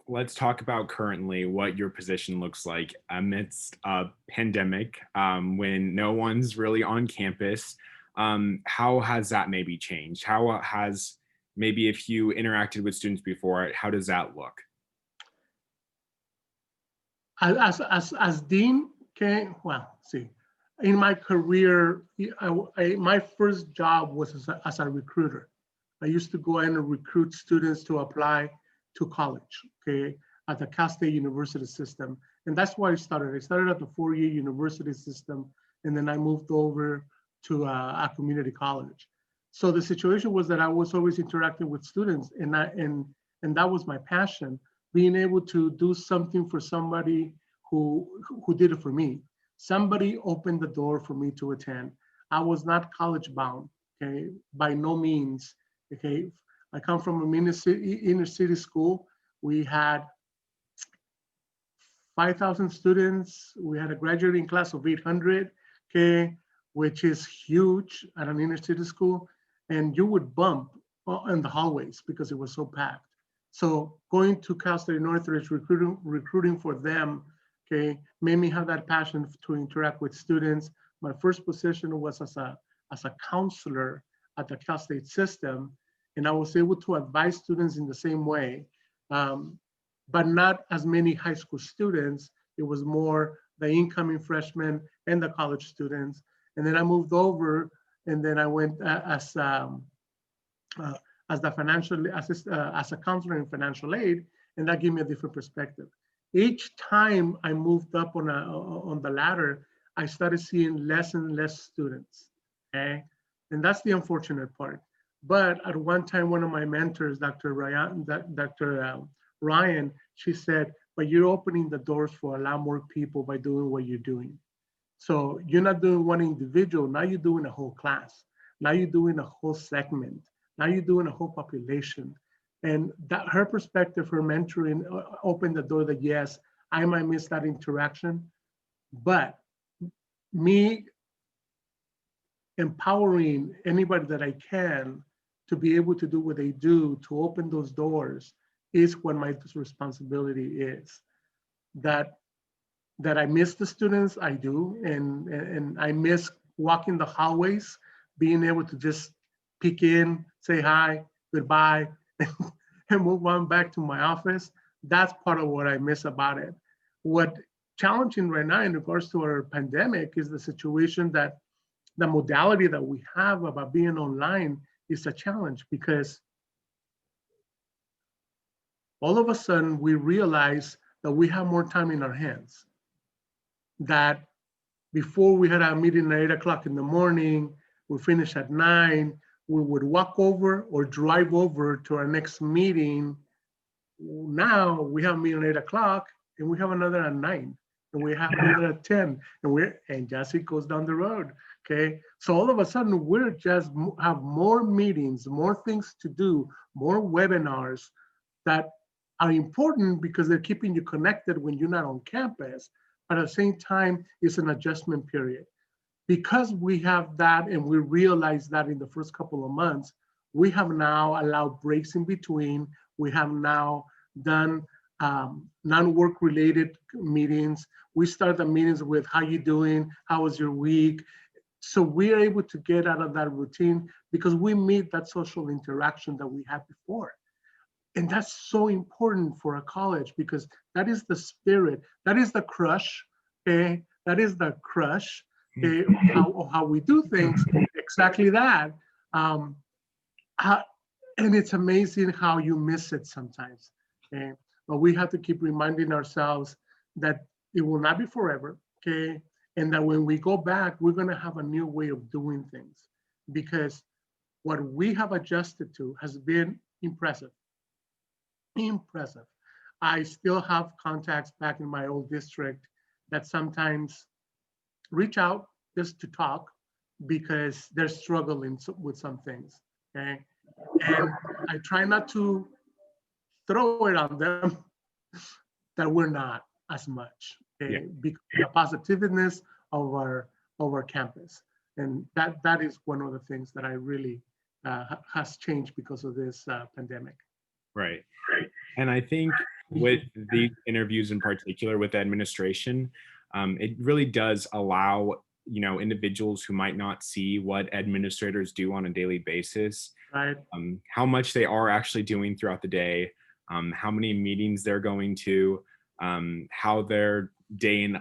let's talk about currently what your position looks like amidst a pandemic, when no one's really on campus. How has that maybe changed? How has maybe if you interacted with students before, how does that look? As dean, okay, well, see, in my career, my first job was as a recruiter. I used to go in and recruit students to apply to college, okay, at the Cal State University system. And that's why I started. I started at the four-year university system, and then I moved over to a community college. So the situation was that I was always interacting with students, and that was my passion, being able to do something for somebody who did it for me. Somebody opened the door for me to attend. I was not college bound, okay, by no means, okay. I come from a inner city school. We had 5,000 students. We had a graduating class of 800, okay, which is huge at an inner city school. And you would bump in the hallways because it was so packed. So going to Cal State Northridge, recruiting for them, okay, made me have that passion to interact with students. My first position was as a counselor at the Cal State system, and I was able to advise students in the same way, but not as many high school students. It was more the incoming freshmen and the college students. And then I moved over, and then I went as the financial as a counselor in financial aid, and that gave me a different perspective. Each time I moved up on the ladder, I started seeing less and less students, okay? And that's the unfortunate part. But at one time, one of my mentors, Dr. Ryan, she said, but you're opening the doors for a lot more people by doing what you're doing. So you're not doing one individual, now you're doing a whole class. Now you're doing a whole segment. Now you're doing a whole population. And that her perspective, her mentoring opened the door that yes, I might miss that interaction, but me empowering anybody that I can to be able to do what they do, to open those doors, is what my responsibility is. That I miss the students, I do, and I miss walking the hallways, being able to just peek in, say hi, goodbye, and move on back to my office. That's part of what I miss about it. What challenging right now in regards to our pandemic is the situation that the modality that we have about being online is a challenge, because all of a sudden we realize that we have more time in our hands. That before we had a meeting at 8 o'clock in the morning, we finish at 9, we would walk over or drive over to our next meeting. Now we have a meeting at 8 o'clock and we have another at 9, and we have another at 10, and just it goes down the road. Okay, so all of a sudden we're just have more meetings, more things to do, more webinars that are important because they're keeping you connected when you're not on campus. But at the same time, it's an adjustment period. Because we have that and we realize that in the first couple of months, we have now allowed breaks in between. We have now done non-work related meetings. We start the meetings with how you doing, how was your week? So we're able to get out of that routine because we meet that social interaction that we had before. And that's so important for a college because that is the spirit, that is the crush, okay? That is the crush, okay? How we do things, exactly that. And it's amazing how you miss it sometimes, okay? But we have to keep reminding ourselves that it will not be forever, okay? And that when we go back, we're gonna have a new way of doing things because what we have adjusted to has been impressive. Impressive. I still have contacts back in my old district that sometimes reach out just to talk because they're struggling with some things, okay? And I try not to throw it on them that we're not as much, okay? Yeah. Because the positiveness of our campus. And that is one of the things that I really has changed because of this pandemic. Right. And I think with these interviews in particular with administration, it really does allow, individuals who might not see what administrators do on a daily basis, Right. how much they are actually doing throughout the day, how many meetings they're going to, how their day in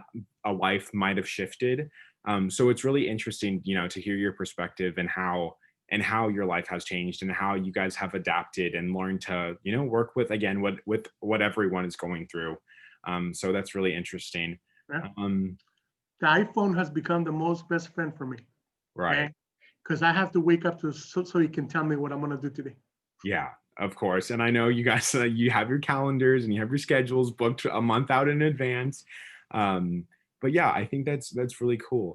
a life might have shifted. So it's really interesting, to hear your perspective and how your life has changed and how you guys have adapted and learned to, work with again what everyone is going through. So that's really interesting. Yeah. Um, The iPhone has become the most best friend for me. right. Okay. Because I have to wake up so you can tell me what I'm gonna do today. Yeah, of course. And I know you guys, you have your calendars and you have your schedules booked a month out in advance. Um, but yeah, I think that's really cool.